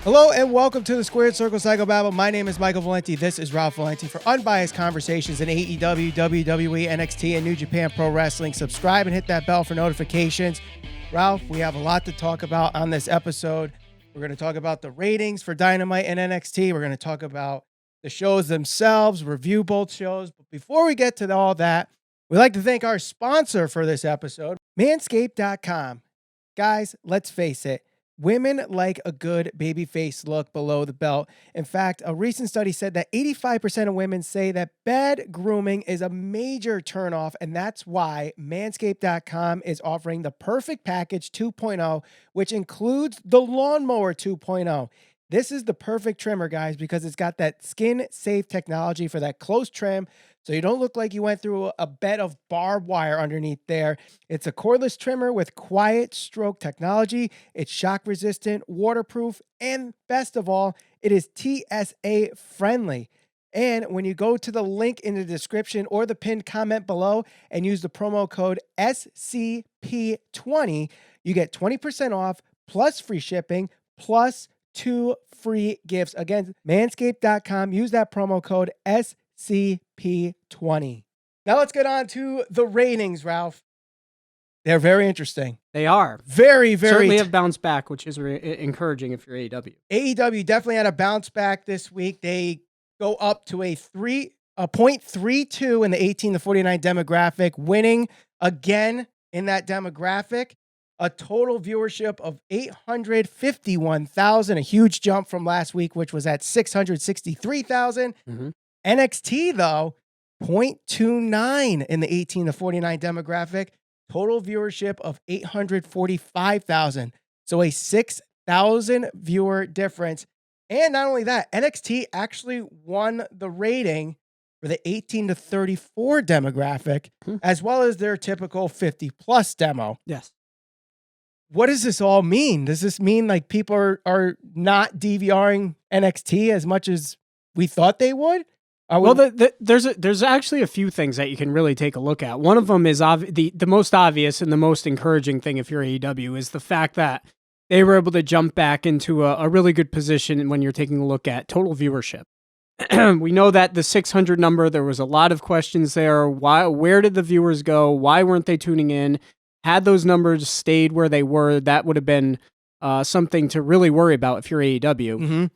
Hello and welcome to the Squared Circle Psycho Babble. My name is Michael Valenti. This is Ralph Valenti for unbiased conversations in AEW, WWE, NXT, and New Japan Pro Wrestling. Subscribe and hit that bell for notifications. Ralph, we have a lot to talk about on this episode. We're going to talk about the ratings for Dynamite and NXT. We're going to talk about the shows themselves, review both shows. But before we get to all that, we'd like to thank our sponsor for this episode, Manscaped.com. Guys, let's face it. Women like a good babyface look below the belt. In fact, a recent study said that 85% of women say that bad grooming is a major turnoff, and that's why Manscaped.com is offering the Perfect Package 2.0, which includes the Lawnmower 2.0. This is the perfect trimmer, guys, because it's got that skin-safe technology for that close trim, so you don't look like you went through a bed of barbed wire underneath there. It's a cordless trimmer with quiet stroke technology. It's shock-resistant, waterproof, and best of all, it is TSA friendly. And when you go to the link in the description or the pinned comment below and use the promo code SCP20, you get 20% off plus free shipping plus 2 free gifts. Again, manscaped.com. Use that promo code SCP20. Now let's get on to the ratings, Ralph. They're very interesting. They are. Very, very. Certainly have bounced back, which is encouraging if you're AEW. AEW definitely had a bounce back this week. They go up to a 0.32 in the 18 to 49 demographic, winning again in that demographic. A total viewership of 851,000, a huge jump from last week, which was at 663,000. NXT, though, 0.29 in the 18 to 49 demographic, total viewership of 845,000. So a 6,000 viewer difference. And not only that, NXT actually won the rating for the 18 to 34 demographic, as well as their typical 50 plus demo. Yes. What does this all mean? Does this mean like people are not DVRing NXT as much as we thought they would? There's actually a few things that you can really take a look at. One of them is the most obvious and the most encouraging thing if you're AEW is the fact that they were able to jump back into a really good position when you're taking a look at total viewership. We know that the 600 number, there was a lot of questions there. Where did the viewers go? Why weren't they tuning in? Had those numbers stayed where they were, that would have been something to really worry about if you're AEW.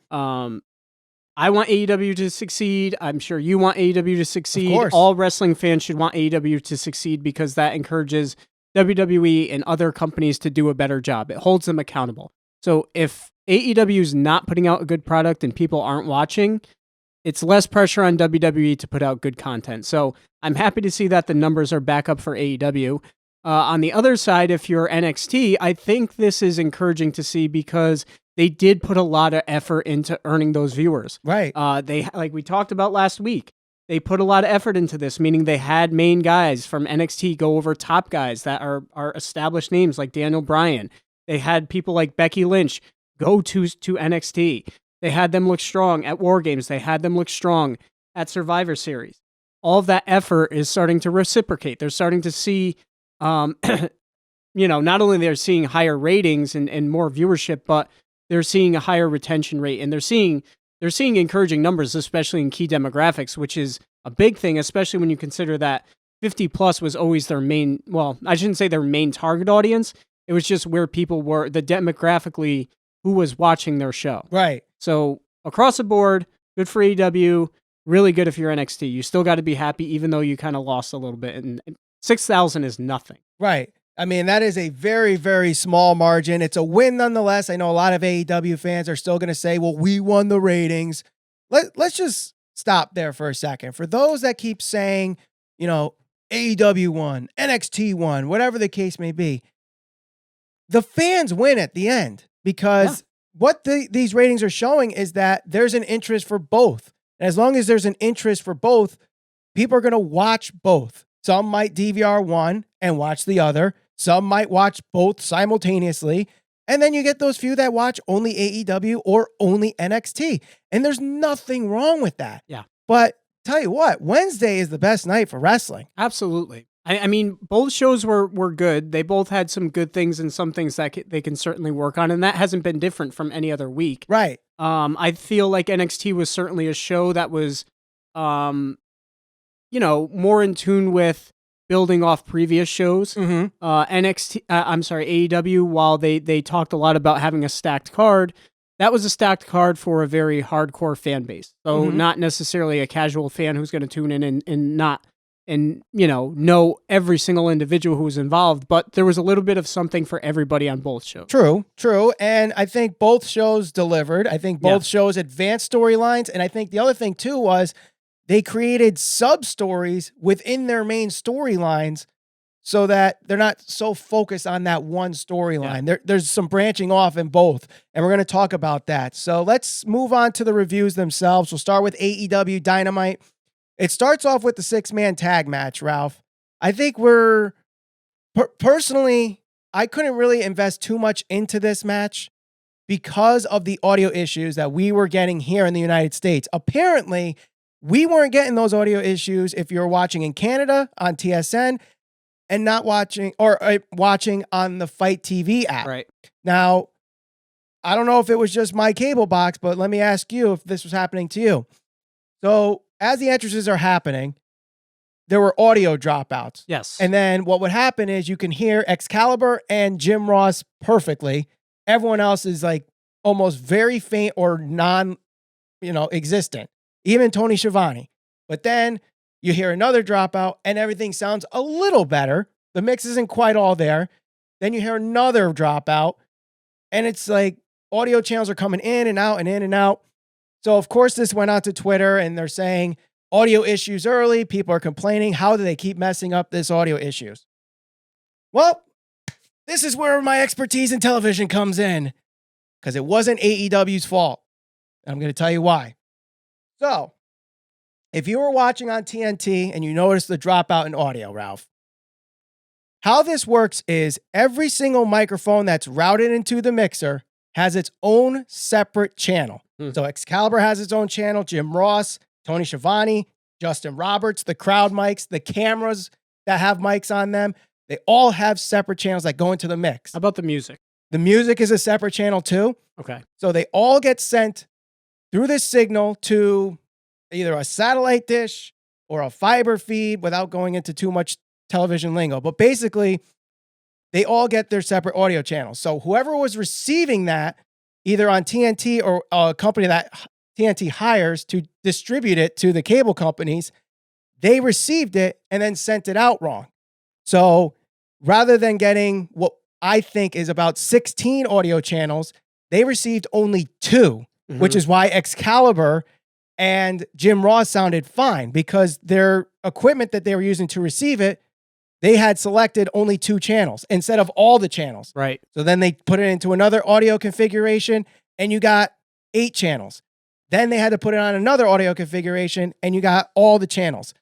I want AEW to succeed. I'm sure you want AEW to succeed. All wrestling fans should want AEW to succeed because that encourages WWE and other companies to do a better job. It holds them accountable. So if AEW is not putting out a good product and people aren't watching, it's less pressure on WWE to put out good content. So I'm happy to see that the numbers are back up for AEW. On the other side, if you're NXT, I think this is encouraging to see because they did put a lot of effort into earning those viewers. Right. They, like we talked about last week, they put a lot of effort into this, meaning they had main guys from NXT go over top guys that are established names like Daniel Bryan. They had people like Becky Lynch go to NXT. They had them look strong at War Games. They had them look strong at Survivor Series. All of that effort is starting to reciprocate. They're starting to see not only they're seeing higher ratings and more viewership, but they're seeing a higher retention rate, and they're seeing encouraging numbers, especially in key demographics, which is a big thing, especially when you consider that 50 plus was always their main, well, I shouldn't say their main target audience. It was just where people were, the demographically who was watching their show. Right. So across the board, good for AEW, really good if you're NXT. You still got to be happy, even though you kind of lost a little bit, and 6,000 is nothing. Right. I mean, that is a very, very small margin. It's a win nonetheless. I know a lot of AEW fans are still going to say, well, we won the ratings. Let's just stop there for a second. For those that keep saying, AEW won, NXT won, whatever the case may be, the fans win at the end because what these ratings are showing is that there's an interest for both. And as long as there's an interest for both, people are going to watch both. Some might DVR one and watch the other. Some might watch both simultaneously. And then you get those few that watch only AEW or only NXT. And there's nothing wrong with that. Yeah. But tell you what, Wednesday is the best night for wrestling. Absolutely. I mean, both shows were good. They both had some good things and some things that they can certainly work on, and that hasn't been different from any other week. Right. I feel like NXT was certainly a show that was, more in tune with building off previous shows. Mm-hmm. AEW, while they talked a lot about having a stacked card, that was a stacked card for a very hardcore fan base. So not necessarily a casual fan who's going to tune in and know every single individual who was involved, but there was a little bit of something for everybody on both shows. True. And I think both shows delivered. I think both shows advanced storylines. And I think the other thing too was they created sub-stories within their main storylines so that they're not so focused on that one storyline. There's some branching off in both, and we're going to talk about that. So let's move on to the reviews themselves. We'll start with AEW Dynamite. It starts off with the 6-man tag match, Ralph. I think personally, I couldn't really invest too much into this match because of the audio issues that we were getting here in the United States. Apparently, we weren't getting those audio issues if you were watching in Canada on TSN and not watching or watching on the Fight TV app. Right. Now, I don't know if it was just my cable box, but let me ask you if this was happening to you. So, as the entrances are happening, there were audio dropouts. Yes. And then what would happen is you can hear Excalibur and Jim Ross perfectly. Everyone else is like almost very faint or non-existent. Even Tony Schiavone. But then you hear another dropout and everything sounds a little better. The mix isn't quite all there. Then you hear another dropout and it's like audio channels are coming in and out and in and out. So, of course, this went out to Twitter, and they're saying audio issues early. People are complaining. How do they keep messing up this audio issues? Well, this is where my expertise in television comes in, because it wasn't AEW's fault. And I'm going to tell you why. So, if you were watching on TNT and you noticed the dropout in audio, Ralph, how this works is every single microphone that's routed into the mixer has its own separate channel. So Excalibur has its own channel, Jim Ross, Tony Schiavone, Justin Roberts, the crowd mics, the cameras that have mics on them, they all have separate channels that go into the mix. How about the music? The music is a separate channel too. Okay. So they all get sent through this signal to either a satellite dish or a fiber feed without going into too much television lingo. But basically, they all get their separate audio channels. So whoever was receiving that, either on TNT or a company that TNT hires to distribute it to the cable companies, they received it and then sent it out wrong. So rather than getting what I think is about 16 audio channels, they received only 2, which is why Excalibur and Jim Ross sounded fine, because their equipment that they were using to receive it, they had selected only 2 channels instead of all the channels. Right. So then they put it into another audio configuration and you got 8 channels. Then they had to put it on another audio configuration and you got all the channels.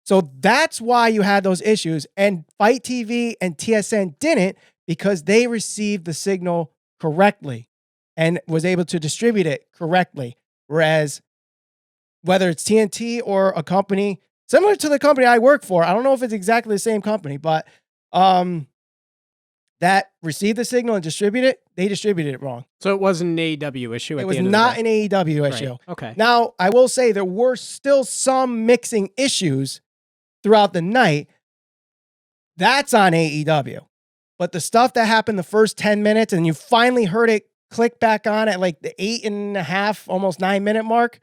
So that's why you had those issues. And Fight TV and TSN didn't, because they received the signal correctly and was able to distribute it correctly. Whereas whether it's TNT or a company similar to the company I work for, I don't know if it's exactly the same company, but that received the signal and distributed it, they distributed it wrong. So it wasn't an AEW issue at It the was end of not the day. an AEW issue. Right. Okay. Now, I will say there were still some mixing issues throughout the night. That's on AEW. But the stuff that happened the first 10 minutes and you finally heard it click back on at like the 8.5, almost 9-minute mark,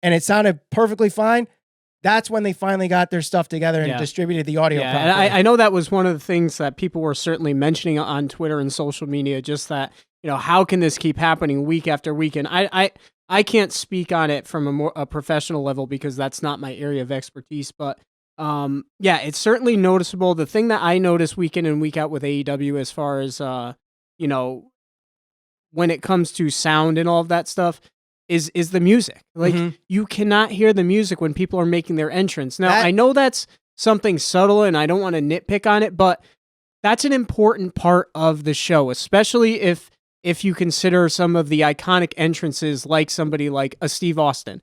and it sounded perfectly fine, that's when they finally got their stuff together and distributed the audio properly. And I know that was one of the things that people were certainly mentioning on Twitter and social media, just that, how can this keep happening week after week? And I can't speak on it from a professional level because that's not my area of expertise, but it's certainly noticeable. The thing that I notice week in and week out with AEW as far as, when it comes to sound and all of that stuff, is the music. Like, you cannot hear the music when people are making their entrance. Now, I know that's something subtle and I don't want to nitpick on it, but that's an important part of the show, especially if you consider some of the iconic entrances like somebody like a Steve Austin.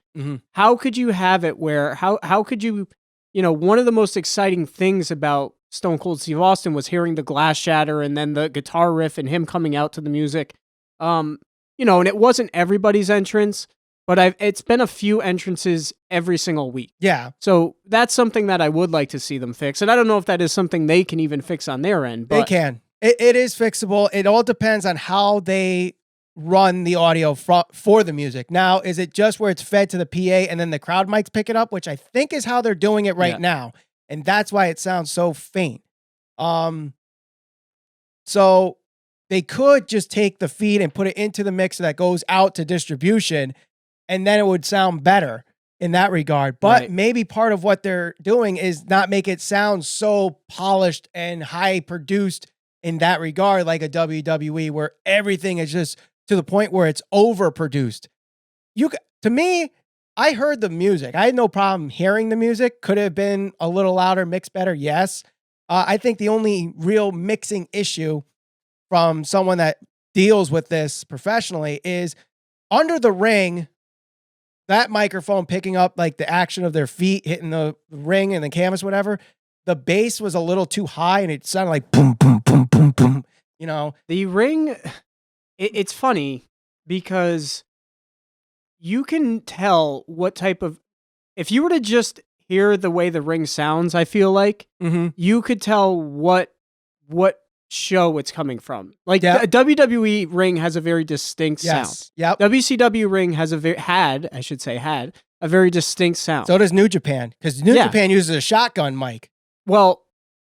How could you have it where, how could you, one of the most exciting things about Stone Cold Steve Austin was hearing the glass shatter and then the guitar riff and him coming out to the music. And it wasn't everybody's entrance, but it's been a few entrances every single week. Yeah. So that's something that I would like to see them fix. And I don't know if that is something they can even fix on their end. But they can. It is fixable. It all depends on how they run the audio for the music. Now, is it just where it's fed to the PA and then the crowd mics pick it up, which I think is how they're doing it right now. And that's why it sounds so faint. So they could just take the feed and put it into the mixer that goes out to distribution, and then it would sound better in that regard. But maybe part of what they're doing is not make it sound so polished and high produced in that regard, like a WWE, where everything is just to the point where it's overproduced. To me, I heard the music. I had no problem hearing the music. Could it have been a little louder, mixed better? Yes. I think the only real mixing issue from someone that deals with this professionally is under the ring, that microphone picking up like the action of their feet hitting the ring and the canvas, whatever. The bass was a little too high and it sounded like boom, boom, boom, boom, boom. The ring, it's funny because you can tell what type of, if you were to just hear the way the ring sounds, I feel like you could tell what show it's coming from. Like the WWE ring has a very distinct sound. Yep. WCW ring has had a very distinct sound. So does New Japan, because New Japan uses a shotgun mic. Well,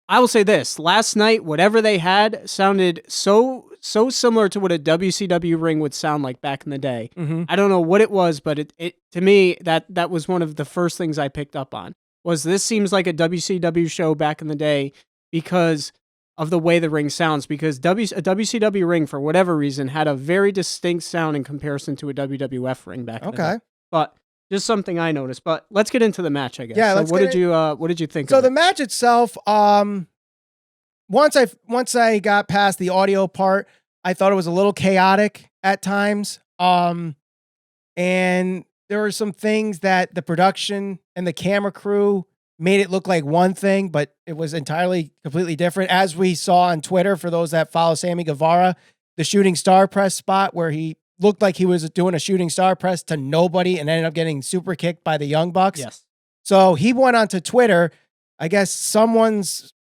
I will say this. Last night, whatever they had sounded so similar to what a WCW ring would sound like back in the day. I don't know what it was, but it to me, that was one of the first things I picked up on, was this seems like a WCW show back in the day because of the way the ring sounds, because a WCW ring, for whatever reason, had a very distinct sound in comparison to a WWF ring back in the day. But just something I noticed. But let's get into the match, I guess. Yeah, so what did you think So of the it? match itself, once I got past the audio part, I thought it was a little chaotic at times. And there were some things that the production and the camera crew made it look like one thing, but it was entirely completely different. As we saw on Twitter, for those that follow Sammy Guevara, the shooting star press spot where he looked like he was doing a shooting star press to nobody and ended up getting super kicked by the Young Bucks. Yes. So he went onto Twitter. I guess someone's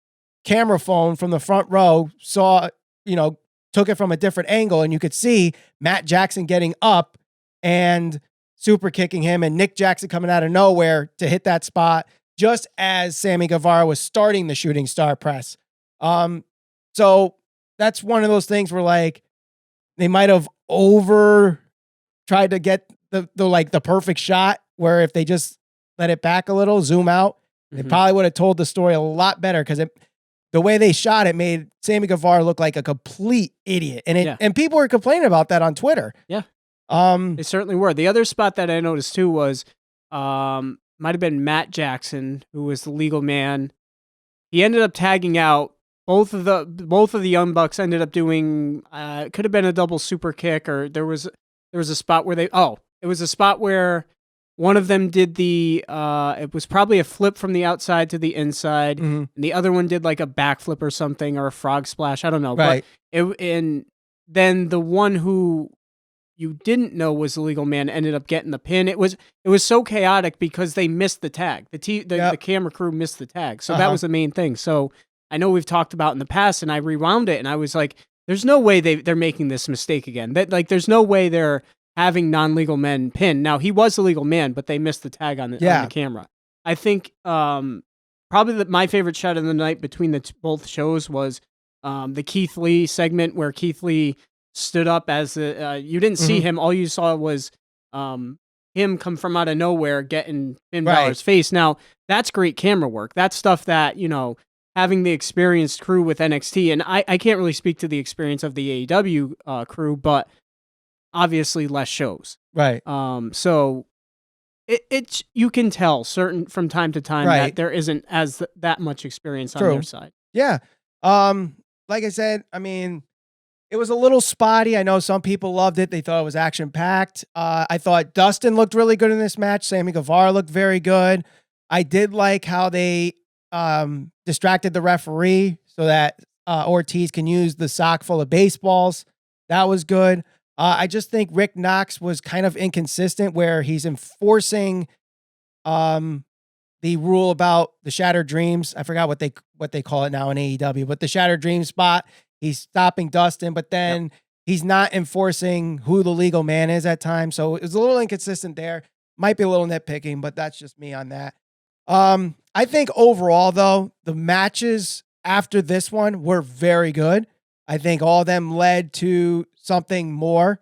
camera phone from the front row saw, took it from a different angle, and you could see Matt Jackson getting up and super kicking him, and Nick Jackson coming out of nowhere to hit that spot just as Sammy Guevara was starting the shooting star press. So that's one of those things where like they might have tried to get the perfect shot, where if they just let it back a little, zoom out, they probably would have told the story a lot better, because the way they shot it made Sammy Guevara look like a complete idiot. And people were complaining about that on Twitter. Yeah. They certainly were. The other spot that I noticed too was might have been Matt Jackson, who was the legal man. He ended up tagging out. Both of the Young Bucks ended up doing could have been a double super kick, or there was a spot where it was a spot where one of them did it was probably a flip from the outside to the inside, and the other one did like a backflip or something, or a frog splash. I don't know. Right. And then the one who you didn't know was the legal man ended up getting the pin. It was so chaotic because they missed the tag. The camera crew missed the tag. So that was the main thing. So I know we've talked about in the past, and I rewound it and I was like, there's no way they're making this mistake again. There's no way they're having non-legal men pin. Now, he was the legal man, but they missed the tag on the camera. I think probably my favorite shot of the night between both shows was the Keith Lee segment, where Keith Lee stood up as you didn't see him. All you saw was him come from out of nowhere getting Finn Balor's face. Now, that's great camera work. That's stuff that, having the experienced crew with NXT, and I can't really speak to the experience of the AEW crew, but obviously less shows. Right. So it's you can tell from time to time that there isn't that much experience on their side. Yeah. Like I said, I mean, it was a little spotty. I know some people loved it. They thought it was action-packed. I thought Dustin looked really good in this match. Sammy Guevara looked very good. I did like how they distracted the referee so that Ortiz can use the sock full of baseballs. That was good. I just think Rick Knox was kind of inconsistent where he's enforcing the rule about the Shattered Dreams. I forgot what they call it now in AEW, but the Shattered Dreams spot, he's stopping Dustin, but then he's not enforcing who the legal man is at times. So it was a little inconsistent there. Might be a little nitpicking, but that's just me on that. I think overall, though, the matches after this one were very good. I think all of them led to something more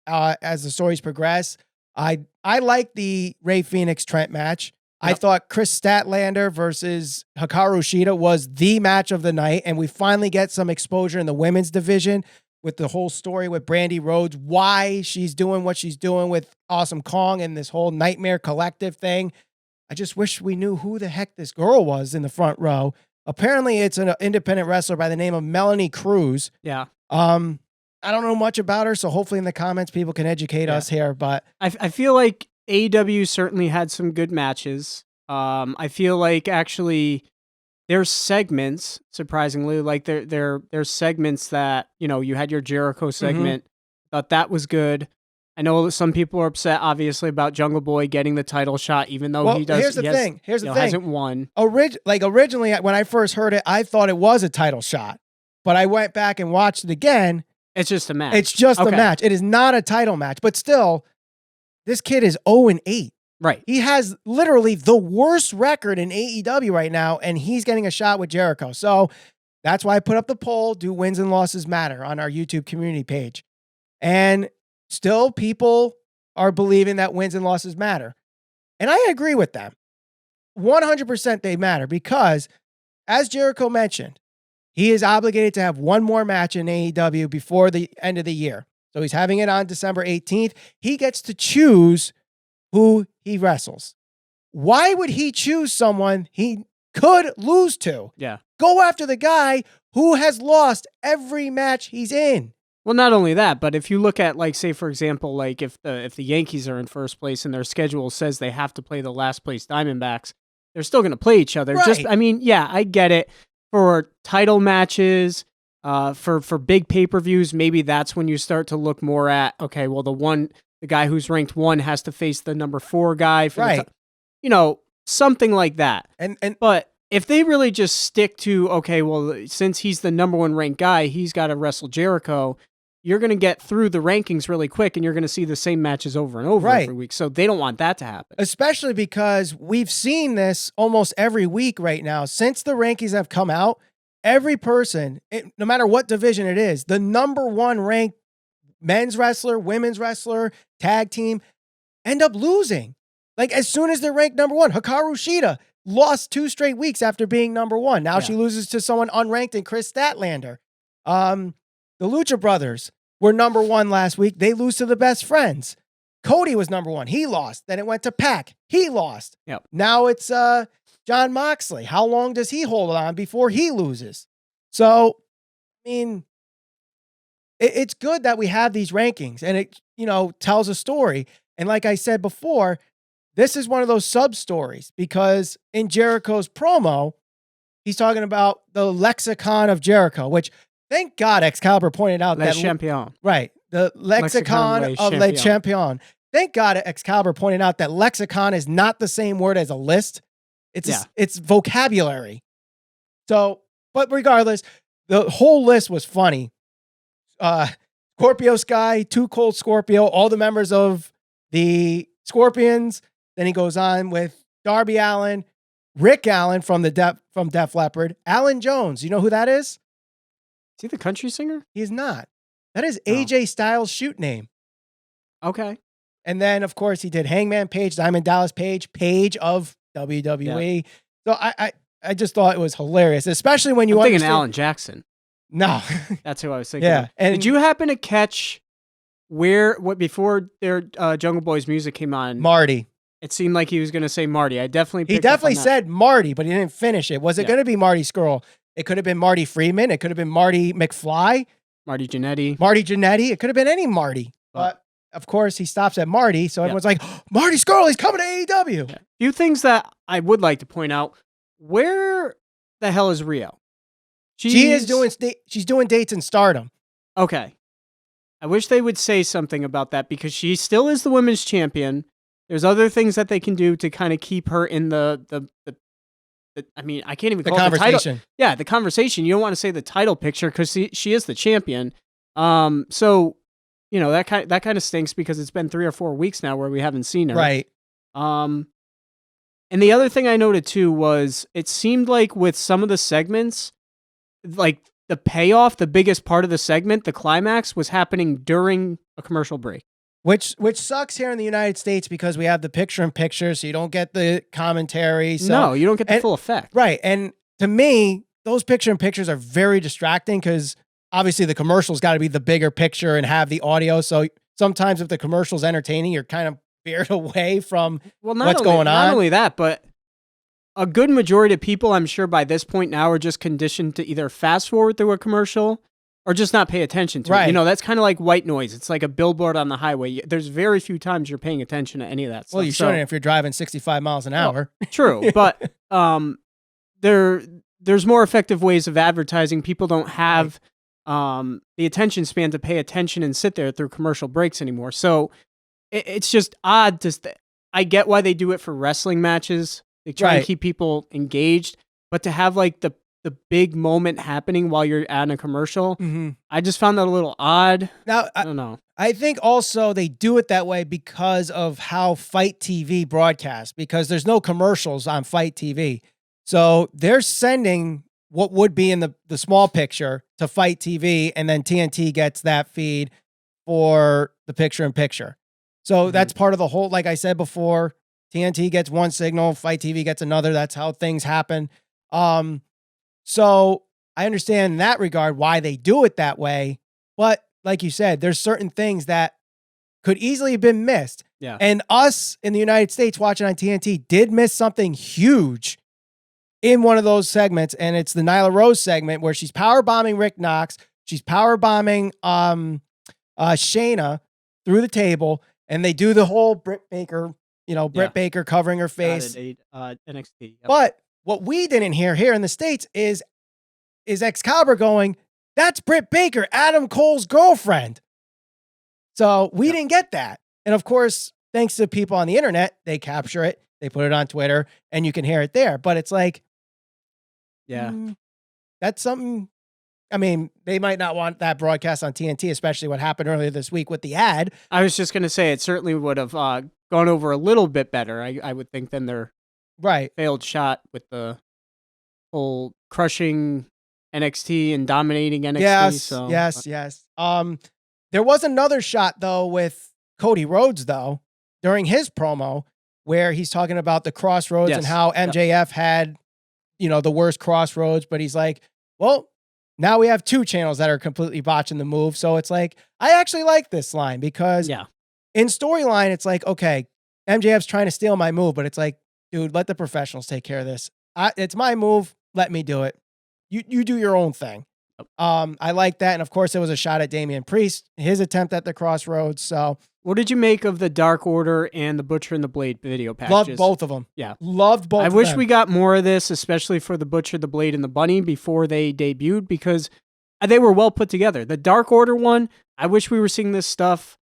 as the stories progress. I like the Rey Fenix Trent match. Yep. I thought Kris Statlander versus Hikaru Shida was the match of the night, and we finally get some exposure in the women's division with the whole story with Brandy Rhodes, why she's doing what she's doing with Awesome Kong and this whole Nightmare Collective thing. I just wish we knew who the heck this girl was in the front row. Apparently, it's an independent wrestler by the name of Melanie Cruz. Yeah. I don't know much about her, so hopefully in the comments people can educate us here. But I feel like AEW certainly had some good matches. I feel like actually there's segments, surprisingly, like there's segments that, you know, you had your Jericho segment. Thought that was good. I know that some people are upset, obviously, about Jungle Boy getting the title shot, even though he does. Here's the thing. Hasn't won. Originally, when I first heard it, I thought it was a title shot, but I went back and watched it again. It's just a match. It's just a match. It is not a title match, but still, this kid is 0-8. Right. He has literally the worst record in AEW right now, and he's getting a shot with Jericho. So that's why I put up the poll, do wins and losses matter, on our YouTube community page. And still, people are believing that wins and losses matter. And I agree with them. 100% they matter because, as Jericho mentioned, he is obligated to have one more match in AEW before the end of the year. So he's having it on December 18th. He gets to choose who he wrestles. Why would he choose someone he could lose to? Yeah. Go after the guy who has lost every match he's in. Well, not only that, but if you look at, like, say, for example, like if the Yankees are in first place and their schedule says they have to play the last place Diamondbacks, they're still going to play each other. Right. I get it. For title matches, for big pay-per-views, maybe that's when you start to look more at, okay, well, the guy who's ranked 1 has to face the number 4 guy for something like that. But if they really just stick to, okay, well, since he's the number 1 ranked guy, he's got to wrestle Jericho, you're going to get through the rankings really quick and you're going to see the same matches over and over every week. So they don't want that to happen. Especially because we've seen this almost every week right now. Since the rankings have come out, every person, no matter what division it is, the number 1 ranked men's wrestler, women's wrestler, tag team, end up losing. Like, as soon as they're ranked number 1, Hikaru Shida lost 2 straight weeks after being number 1. Now she loses to someone unranked in Kris Statlander. The Lucha Brothers were number 1 last week. They lose to the Best Friends. Cody was number 1. He lost. Then it went to Pac. He lost. Yep. Now it's Jon Moxley. How long does he hold on before he loses? So, I mean, it's good that we have these rankings and it, tells a story. And like I said before, this is one of those sub-stories because in Jericho's promo, he's talking about the lexicon of Jericho, which thank God Excalibur pointed out Le Champion. Right. The lexicon of Le Champion. Thank God Excalibur pointed out that lexicon is not the same word as a list. It's vocabulary. So, but regardless, the whole list was funny. Scorpio Sky, Too Cold Scorpio, all the members of the Scorpions. Then he goes on with Darby Allin, Rick Allen from Def Leppard, Alan Jones. You know who that is? Is he the country singer? He's not. That is AJ Styles' shoot name. Okay. And then, of course, he did Hangman Page, Diamond Dallas Page of WWE. Yeah. So I just thought it was hilarious, especially when I'm thinking Alan Jackson. No. That's who I was thinking. Yeah. And did you happen to catch before their Jungle Boy's music came on? Marty. It seemed like he was going to say Marty. He definitely said Marty, but he didn't finish it. Was it going to be Marty Scurll? It could have been Marty Friedman. It could have been Marty McFly. Marty Jannetty. It could have been any Marty. But, of course, he stops at Marty, so everyone's like, oh, Marty Scurll, he's coming to AEW. Yeah. Few things that I would like to point out. Where the hell is Rio? She's doing dates in Stardom. Okay. I wish they would say something about that because she still is the women's champion. There's other things that they can do to kind of keep her in the I mean, I can't even call it the title. Yeah, the conversation. You don't want to say the title picture because she is the champion. So, that kind of stinks because it's been 3 or 4 weeks now where we haven't seen her. Right. And the other thing I noted too was it seemed like with some of the segments, like the payoff, the biggest part of the segment, the climax was happening during a commercial break. Which sucks here in the United States because we have the picture-in-picture, so you don't get the commentary. So, no, you don't get the full effect. Right. And to me, those picture-in-pictures are very distracting because obviously the commercial's got to be the bigger picture and have the audio. So sometimes if the commercial's entertaining, you're kind of veered away from what's going on. Not only that, but a good majority of people, I'm sure by this point now, are just conditioned to either fast forward through a commercial or just not pay attention to it. That's kind of like white noise. It's like a billboard on the highway. There's very few times you're paying attention to any of that stuff. Well, you shouldn't if you're driving 65 miles an hour. True, but there's more effective ways of advertising. People don't have the attention span to pay attention and sit there through commercial breaks anymore. So it's just odd. I get why they do it for wrestling matches. They try to keep people engaged, but to have like the big moment happening while you're at a commercial, I just found that a little odd. Now, I don't know. I think also they do it that way because of how Fight TV broadcasts, because there's no commercials on Fight TV. So they're sending what would be in the small picture to Fight TV, and then TNT gets that feed for the picture-in-picture. So that's part of the whole, like I said before, TNT gets one signal, Fight TV gets another. That's how things happen. So I understand in that regard why they do it that way. But like you said, there's certain things that could easily have been missed. Yeah. And us in the United States watching on TNT did miss something huge in one of those segments. And it's the Nyla Rose segment where she's power bombing Rick Knox. She's power bombing Shayna through the table. And they do the whole Britt Baker, Britt Baker covering her face. NXT. Yep. But what we didn't hear here in the States is Excalibur going, that's Britt Baker, Adam Cole's girlfriend. So we didn't get that. And of course, thanks to people on the internet, they capture it, they put it on Twitter, and you can hear it there. But it's like, that's something. I mean, they might not want that broadcast on TNT, especially what happened earlier this week with the ad. I was just going to say it certainly would have gone over a little bit better, I would think, than their failed shot with the whole crushing NXT and dominating NXT. Yes. There was another shot, though, with Cody Rhodes, though, during his promo, where he's talking about the crossroads and how MJF had, the worst crossroads, but he's like, well, now we have 2 channels that are completely botching the move. So it's like, I actually like this line because in storyline, it's like, okay, MJF's trying to steal my move, but it's like, dude, let the professionals take care of this. It's my move. Let me do it. You do your own thing. I like that. And of course, there was a shot at Damian Priest, his attempt at the crossroads. So what did you make of the Dark Order and the Butcher and the Blade video packages? Loved both of them. Yeah. Loved both of them. I wish we got more of this, especially for the Butcher, the Blade, and the Bunny before they debuted, because they were well put together. The Dark Order one, I wish we were seeing this stuff,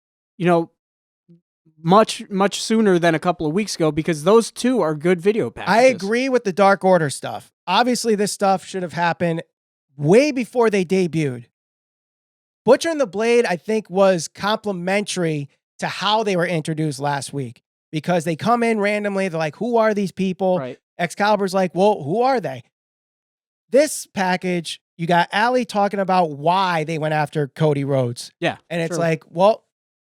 much, much sooner than a couple of weeks ago, because those 2 are good video packages. I agree with the Dark Order stuff. Obviously, this stuff should have happened way before they debuted. Butcher and the Blade, I think, was complimentary to how they were introduced last week, because they come in randomly. They're like, who are these people? Right. Excalibur's like, well, who are they? This package, you got Allie talking about why they went after Cody Rhodes. Yeah. And it's like, well,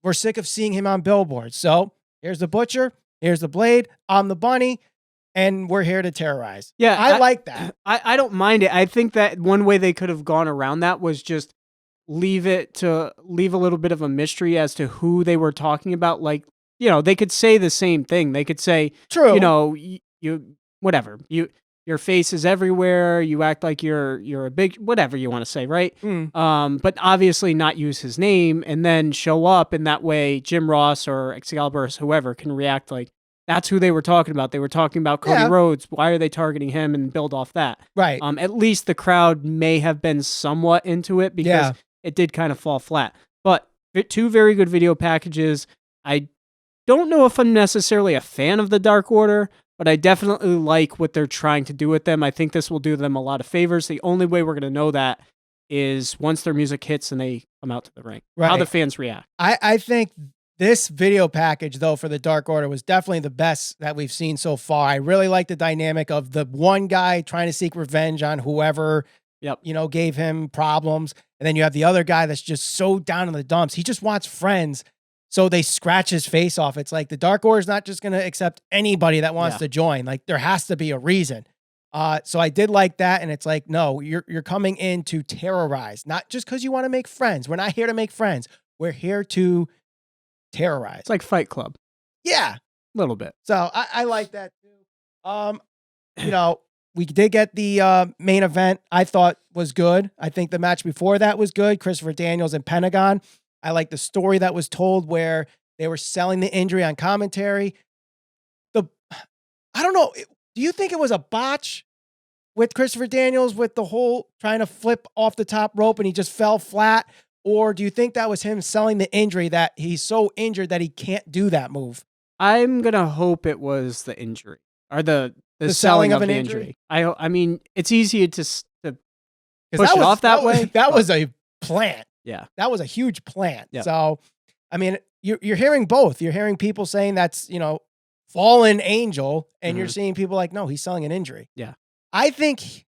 we're sick of seeing him on billboards. So here's the Butcher, here's the Blade, I'm the Bunny, and we're here to terrorize. Yeah. I like that. I don't mind it. I think that one way they could have gone around that was just leave a little bit of a mystery as to who they were talking about. Like, they could say the same thing. They could say, true, whatever, your face is everywhere. You act like you're a big, whatever you want to say. Right. But obviously not use his name and then show up. And that way Jim Ross or Excalibur or whoever can react like, that's who they were talking about. They were talking about Cody Rhodes. Why are they targeting him and build off that? Right. At least the crowd may have been somewhat into it because it did kind of fall flat. But 2 very good video packages. I don't know if I'm necessarily a fan of the Dark Order, but I definitely like what they're trying to do with them. I think this will do them a lot of favors. The only way we're going to know that is once their music hits and they come out to the ring. Right. How the fans react. I think this video package, though, for the Dark Order was definitely the best that we've seen so far. I really like the dynamic of the one guy trying to seek revenge on whoever, gave him problems. And then you have the other guy that's just so down in the dumps. He just wants friends. So they scratch his face off. It's like the Dark Order is not just going to accept anybody that wants to join. Like there has to be a reason. So I did like that. And it's like, no, you're coming in to terrorize, not just because you want to make friends. We're not here to make friends. We're here to terrorize. It's like Fight Club. Yeah. A little bit. So I like that too. We did get the main event I thought was good. I think the match before that was good. Christopher Daniels and Pentagon. I like the story that was told where they were selling the injury on commentary. I don't know. Do you think it was a botch with Christopher Daniels with the whole trying to flip off the top rope and he just fell flat? Or do you think that was him selling the injury, that he's so injured that he can't do that move? I'm going to hope it was the injury or the selling of an injury. I mean, it's easy to push it off that way. That was a plant. Yeah. That was a huge plant. Yeah. So, I mean, you're hearing both. You're hearing people saying that's, fallen angel, and you're seeing people like, no, he's selling an injury. Yeah. I think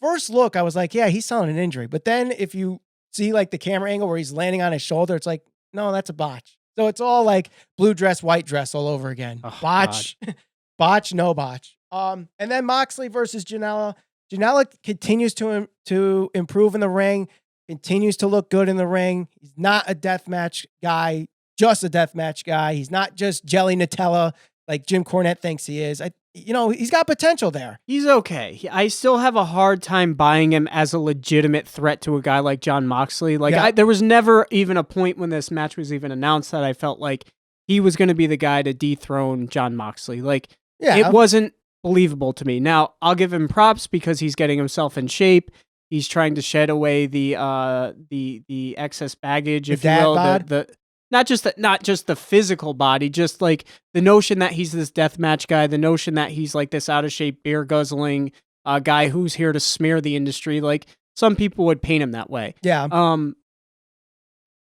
first look, I was like, yeah, he's selling an injury. But then if you see like the camera angle where he's landing on his shoulder, it's like, no, that's a botch. So it's all like blue dress, white dress all over again. Oh, botch, botch, no botch. And then Moxley versus Janela. Janela continues to improve in the ring, continues to look good in the ring. He's not a deathmatch guy, just a deathmatch guy. He's not just jelly Nutella like Jim Cornette thinks he is. He's got potential there. He's okay. I still have a hard time buying him as a legitimate threat to a guy like Jon Moxley. There was never even a point when this match was even announced that I felt like he was going to be the guy to dethrone Jon Moxley. It wasn't believable to me. Now, I'll give him props because he's getting himself in shape. He's trying to shed away the excess baggage, if you will. Not just the physical body, just like the notion that he's this deathmatch guy, the notion that he's like this out of shape, beer guzzling guy who's here to smear the industry. Like some people would paint him that way. Yeah.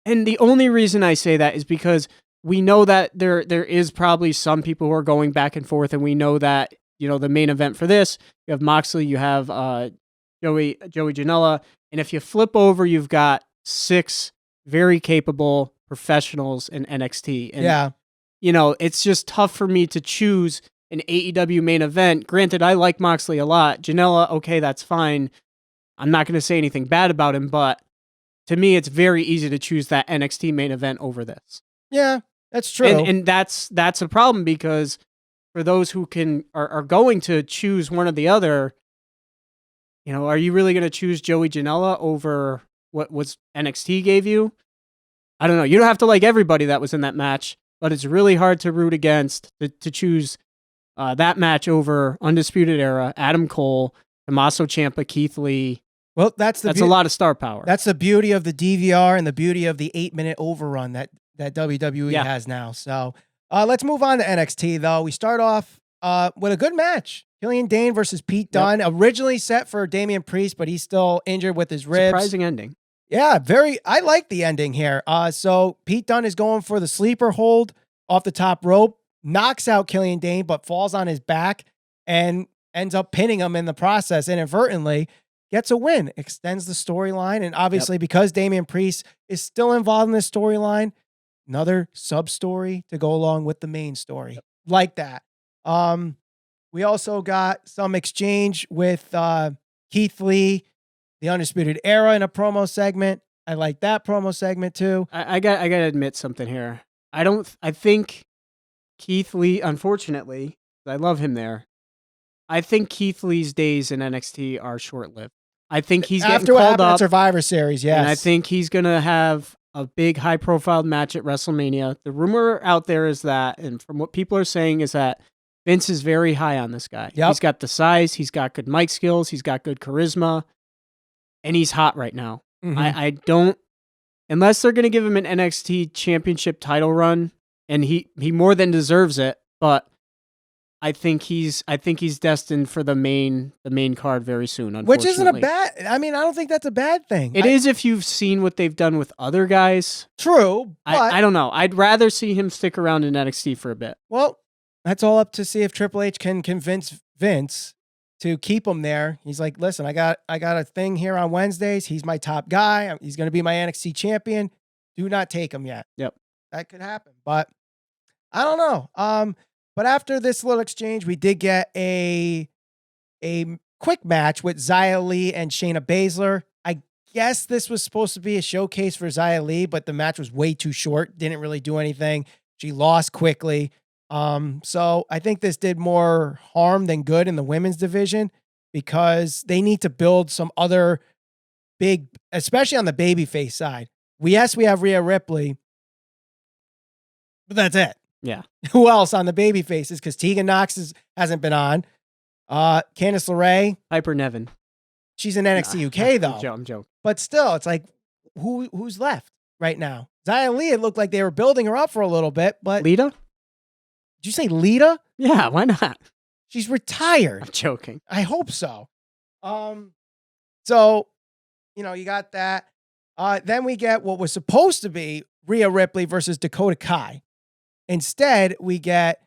And the only reason I say that is because we know that there is probably some people who are going back and forth, and we know that the main event for this, you have Moxley, you have Joey Janela, and if you flip over, you've got 6 very capable professionals in NXT. And, it's just tough for me to choose an AEW main event. Granted, I like Moxley a lot. Janela, okay, that's fine. I'm not going to say anything bad about him, but to me, it's very easy to choose that NXT main event over this. Yeah, that's true. And that's a problem because for those who are going to choose one or the other, are you really going to choose Joey Janela over what NXT gave you? I don't know. You don't have to like everybody that was in that match, but it's really hard to root against to choose that match over Undisputed Era, Adam Cole, Tomasso Ciampa, Keith Lee. Well, that's a lot of star power. That's the beauty of the DVR and the beauty of the 8-minute overrun that WWE has now. So let's move on to NXT, though. We start off with a good match. Killian Dain versus Pete Dunne, originally set for Damian Priest, but he's still injured with his ribs. Surprising ending. Yeah, I like the ending here. So Pete Dunne is going for the sleeper hold off the top rope, knocks out Killian Dain, but falls on his back and ends up pinning him in the process inadvertently, gets a win, extends the storyline. And obviously because Damian Priest is still involved in this storyline, another sub-story to go along with the main story. Like that. We also got some exchange with Keith Lee, the Undisputed Era in a promo segment. I like that promo segment too. I got to admit something here. I think Keith Lee, unfortunately, I love him there. I think Keith Lee's days in NXT are short-lived. I think he's getting called up at Survivor Series, yes. And I think he's going to have a big high-profile match at WrestleMania. The rumor out there is that, and from what people are saying, is that Vince is very high on this guy. Yep. He's got the size, he's got good mic skills, he's got good charisma, and he's hot right now. I don't, unless they're going to give him an NXT championship title run, and he more than deserves it, but I think he's destined for the main card very soon, unfortunately. Which isn't a bad, I mean, I don't think that's a bad thing. It is if you've seen what they've done with other guys. True, but I don't know. I'd rather see him stick around in NXT for a bit. Well, that's all up to see if Triple H can convince Vince to keep him there. He's like, listen, I got a thing here on Wednesdays. He's my top guy. He's going to be my NXT champion. Do not take him yet. Yep. That could happen, but I don't know. But after this little exchange, we did get a quick match with Xia Li and Shayna Baszler. I guess this was supposed to be a showcase for Xia Li, but the match was way too short. Didn't really do anything. She lost quickly. So I think this did more harm than good in the women's division because they need to build some other big, especially on the babyface side. We have Rhea Ripley, but that's it. Yeah. Who else on the baby faces? Because Tegan Knox hasn't been on. Candice LeRae. Piper Nevin. She's in NXT UK, though. I'm joking. But still, it's like, who's left right now? Xia Li, it looked like they were building her up for a little bit, but... Lita? Did you say Lita? Yeah, why not? She's retired. I'm joking. I hope so. So, you got that. Then we get what was supposed to be Rhea Ripley versus Dakota Kai. Instead, we get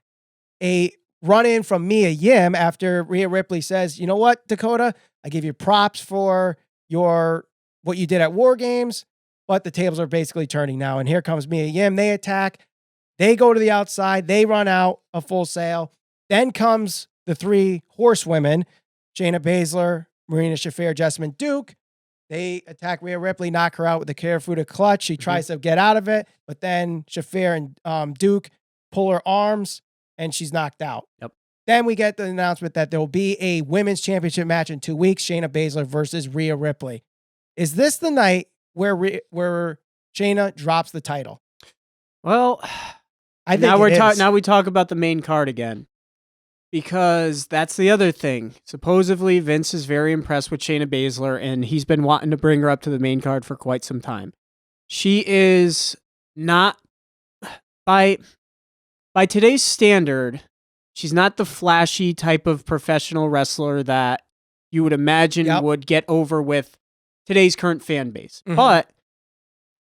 a run-in from Mia Yim after Rhea Ripley says, you know what, Dakota? I give you props for what you did at War Games, but the tables are basically turning now. And here comes Mia Yim. They attack. They go to the outside. They run out a Full Sail. Then comes the three horsewomen, Shayna Baszler, Marina Shafir, Jessamine Duke. They attack Rhea Ripley, knock her out with the Karafuda clutch. She tries to get out of it, but then Shafir and Duke pull her arms, and she's knocked out. Yep. Then we get the announcement that there will be a women's championship match in 2 weeks, Shayna Baszler versus Rhea Ripley. Is this the night where Shayna drops the title? Well, I think now we talk about the main card again. Because that's the other thing. Supposedly, Vince is very impressed with Shayna Baszler, and he's been wanting to bring her up to the main card for quite some time. She is not, by today's standard, she's not the flashy type of professional wrestler that you would imagine would get over with today's current fan base. Mm-hmm. But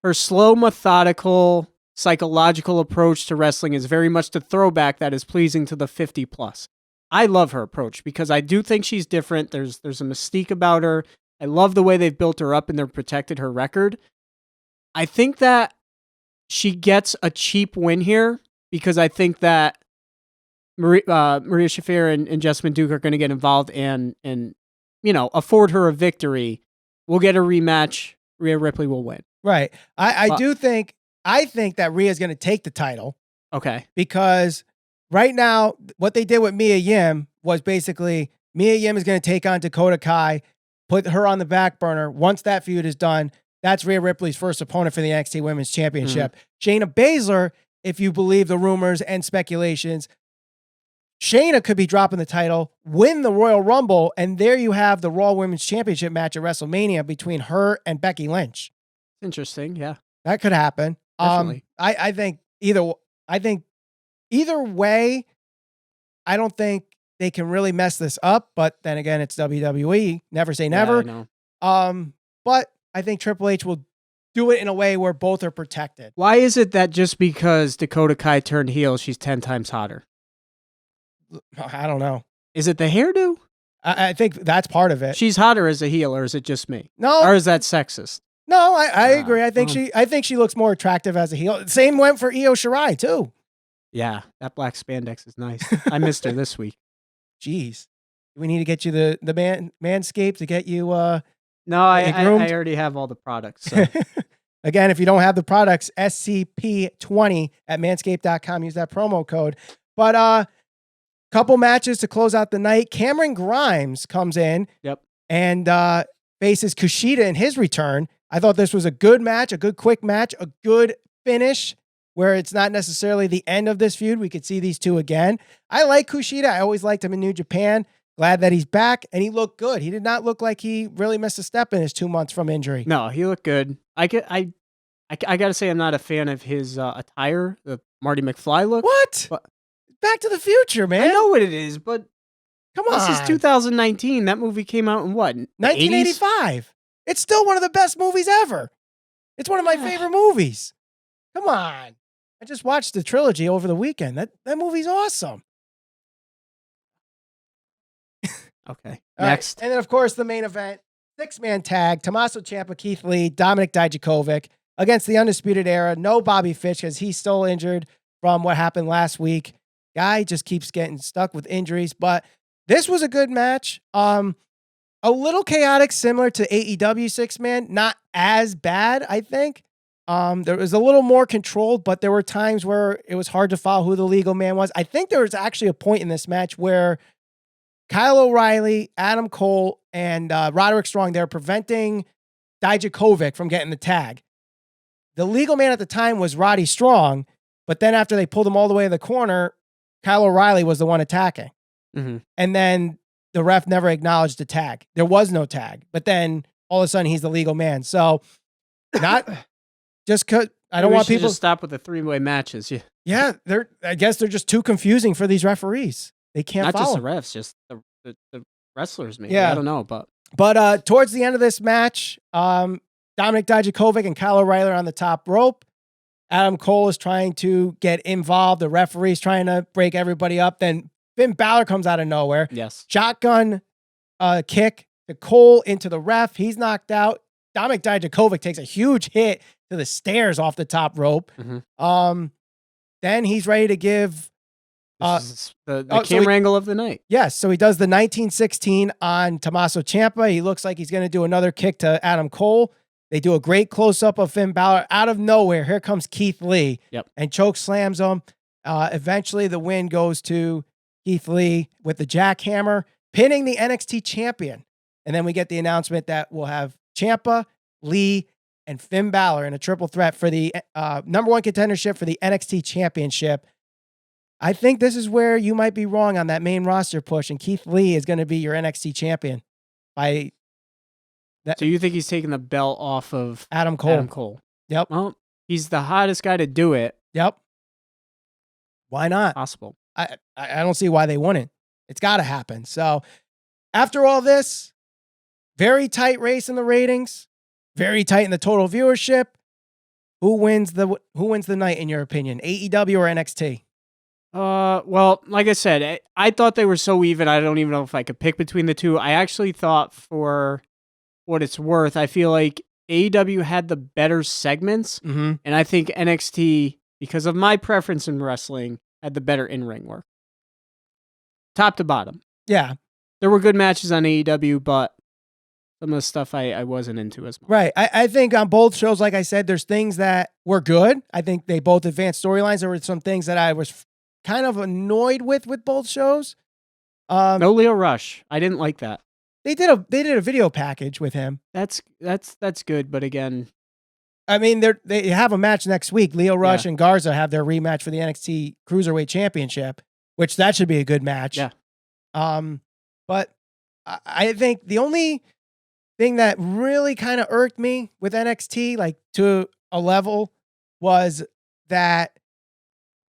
her slow, methodical, psychological approach to wrestling is very much the throwback that is pleasing to the 50+. I love her approach because I do think she's different. There's a mystique about her. I love the way they've built her up and they've protected her record. I think that she gets a cheap win here because I think that Maria Shafir and Jessamine Duke are going to get involved and afford her a victory. We'll get a rematch. Rhea Ripley will win. Right. I think that Rhea's going to take the title. Okay. Because right now, what they did with Mia Yim was basically Mia Yim is going to take on Dakota Kai, put her on the back burner. Once that feud is done, that's Rhea Ripley's first opponent for the NXT Women's Championship. Shayna Baszler, if you believe the rumors and speculations, Shayna could be dropping the title, win the Royal Rumble, and there you have the Raw Women's Championship match at WrestleMania between her and Becky Lynch. Interesting, yeah. That could happen. Definitely. I think either way, I don't think they can really mess this up, but then again, it's WWE. Never say never. Yeah, I know. But I think Triple H will do it in a way where both are protected. Why is it that just because Dakota Kai turned heel, she's 10 times hotter? I don't know. Is it the hairdo? I think that's part of it. She's hotter as a heel, or is it just me? No. Or is that sexist? No, I agree. I think she looks more attractive as a heel. Same went for Io Shirai too. Yeah, that black spandex is nice. I missed her this week. Jeez. We need to get you the Manscaped to get you No, I already have all the products. So. Again, if you don't have the products, SCP20 at manscaped.com. Use that promo code. But couple matches to close out the night. Cameron Grimes comes in and faces Kushida in his return. I thought this was a good match, a good quick match, a good finish where it's not necessarily the end of this feud. We could see these two again. I like Kushida. I always liked him in New Japan. Glad that he's back, and he looked good. He did not look like he really missed a step in his 2 months from injury. No, he looked good. I got to say I'm not a fan of his attire, the Marty McFly look. What? But Back to the Future, man. I know what it is, but come on. this is 2019. That movie came out in what? 1985. It's still one of the best movies ever. It's one of my favorite movies. Come on. I just watched the trilogy over the weekend. That movie's awesome. Okay. All Next. right. And then, of course, the main event, 6-man tag, Tomasso Ciampa, Keith Lee, Dominick Dijakovic against the Undisputed Era. No Bobby Fish because he's still injured from what happened last week. Guy just keeps getting stuck with injuries. But this was a good match. A little chaotic, similar to AEW 6-man. Not as bad, I think. There was a little more controlled, but there were times where it was hard to follow who the legal man was. I think there was actually a point in this match where Kyle O'Reilly, Adam Cole, and Roderick Strong, they're preventing Dijakovic from getting the tag. The legal man at the time was Roddy Strong, but then after they pulled him all the way to the corner, Kyle O'Reilly was the one attacking. Mm-hmm. And then the ref never acknowledged the tag. There was no tag. But then all of a sudden he's the legal man. So not just because I don't want people to stop with the 3-way matches. Yeah, I guess they're just too confusing for these referees. They can't not follow. Just the refs, just the wrestlers. Maybe Yeah. I don't know, but towards the end of this match, Dominick Dijakovic and Kyle O'Reilly are on the top rope. Adam Cole is trying to get involved. The referee's trying to break everybody up. Then Finn Balor comes out of nowhere. Yes. Shotgun kick to Cole into the ref. He's knocked out. Dominick Dijakovic takes a huge hit to the stairs off the top rope. Mm-hmm. Then he's ready to give the camera angle of the night. Yes, so he does the 1916 on Tommaso Ciampa. He looks like he's going to do another kick to Adam Cole. They do a great close-up of Finn Balor. Out of nowhere, here comes Keith Lee. Yep. And choke slams him. Eventually, the win goes to Keith Lee with the jackhammer, pinning the NXT champion. And then we get the announcement that we'll have Ciampa, Lee, and Finn Balor in a triple threat for the number one contendership for the NXT championship. I think this is where you might be wrong on that main roster push, and Keith Lee is going to be your NXT champion. So you think he's taking the belt off of Adam Cole? Yep. Well, he's the hottest guy to do it. Yep. Why not? Possible. I don't see why they wouldn't. It's got to happen. So after all this, very tight race in the ratings, very tight in the total viewership. Who wins the night in your opinion? AEW or NXT? Well, like I said, I thought they were so even. I don't even know if I could pick between the two. I actually thought, for what it's worth, I feel like AEW had the better segments, mm-hmm. and I think NXT, because of my preference in wrestling, had the better in-ring work. Top to bottom. Yeah. There were good matches on AEW, but some of the stuff I wasn't into as much. Right. I think on both shows, like I said, there's things that were good. I think they both advanced storylines. There were some things that I was kind of annoyed with both shows. No Leo Rush. I didn't like that. They did a video package with him. That's good, but again, I mean, they have a match next week. Leo Rush and Garza have their rematch for the NXT Cruiserweight Championship, which that should be a good match. Yeah. But I think the only thing that really kind of irked me with NXT, like to a level, was that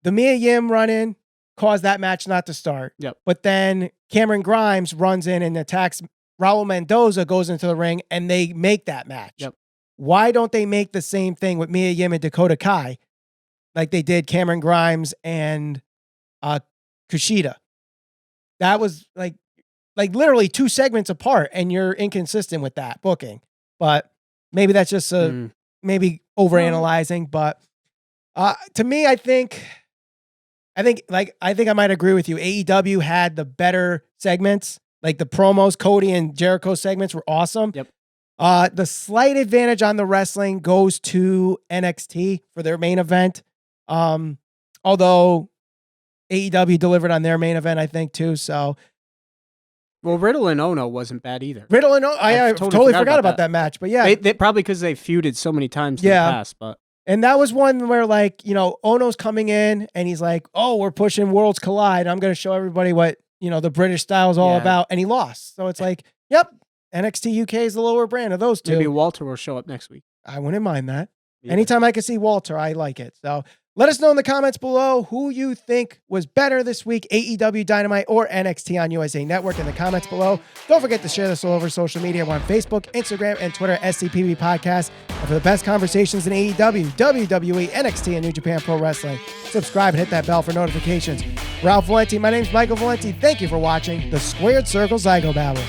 the Mia Yim run-in caused that match not to start. Yep. But then Cameron Grimes runs in and attacks Raul Mendoza, goes into the ring, and they make that match. Yep. Why don't they make the same thing with Mia Yim and Dakota Kai like they did Cameron Grimes and Kushida? That was like literally 2 segments apart, and you're inconsistent with that booking. But maybe that's just maybe overanalyzing. But to me, I think I might agree with you. AEW had the better segments, like the promos. Cody and Jericho segments were awesome. Yep. The slight advantage on the wrestling goes to NXT for their main event. Although AEW delivered on their main event, I think too. So Well, Riddle and Ohno wasn't bad either. Riddle and Ohno, I totally forgot about that match. But yeah. They probably because they feuded so many times in the past. But and that was one where, like, Ohno's coming in and he's like, oh, we're pushing Worlds Collide. I'm going to show everybody what, the British style is all about. And he lost. So it's like, yep, NXT UK is the lower brand of those two. Maybe Walter will show up next week. I wouldn't mind that. Yeah. Anytime I can see Walter, I like it. So let us know in the comments below who you think was better this week, AEW Dynamite or NXT on USA Network in the comments below. Don't forget to share this all over social media. We're on Facebook, Instagram, and Twitter, SCPB Podcast. And for the best conversations in AEW, WWE, NXT, and New Japan Pro Wrestling, subscribe and hit that bell for notifications. Ralph Valenti, my name's Michael Valenti. Thank you for watching the Squared Circle Zygo Babble.